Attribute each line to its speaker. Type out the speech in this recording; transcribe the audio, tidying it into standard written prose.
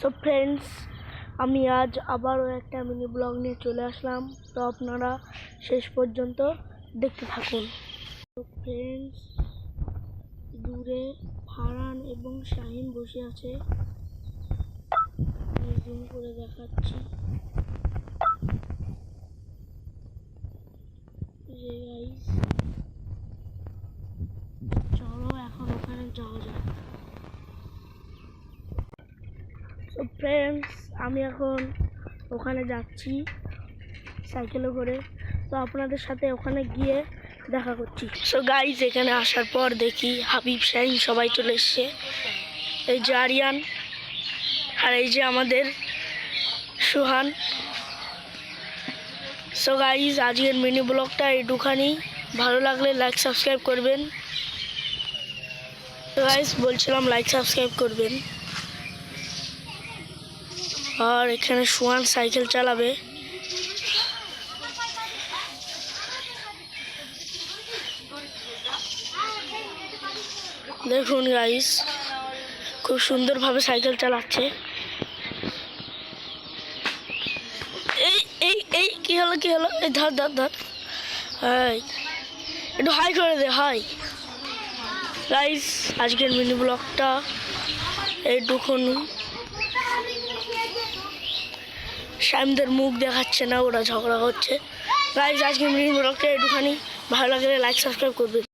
Speaker 1: So friends, আমি আজ আবারও একটা মিনি ব্লগ নিয়ে চলে আসলাম। তো আপনারা শেষ পর্যন্ত দেখতে থাকুন। তো ফ্রেন্ডস, দূরে ফারহান এবং শাহিন বসে আছে। আমি জুম করে দেখাচ্ছি। চলো এখন ওখানে যাওয়া যায়। তো ফ্রেন্ডস, আমি এখন ওখানে যাচ্ছি সাইকেলে করে। তো আপনাদের সাথে ওখানে গিয়ে দেখা করছি। সো গাইজ, এখানে আসার পর দেখি হাবিব, শাহিন সবাই চলে এসছে। এই যে আরিয়ান, আর এই যে আমাদের সুহান। সো গাইজ, আজকের মিনি ব্লগটা একটুখানি, ভালো লাগলে লাইক সাবস্ক্রাইব করবেন। তো গাইজ বলছিলাম লাইক সাবস্ক্রাইব করবেন। আর এখানে সুহান সাইকেল চালাবে। দেখুন গাইস, খুব সুন্দরভাবে সাইকেল চালাচ্ছে। এই এই এই কি হলো এই ধর ধর ধর, একটু হাই করে দে, হাই। গাইস, আজকের মিনি ব্লগটা এইটুকুন। শ্যামদের মুখ দেখাচ্ছে না, ওরা ঝগড়া করছে। গাইস, আজকের মিনি ব্লগটা একটুখানি, ভালো লাগলে লাইক সাবস্ক্রাইব করবেন।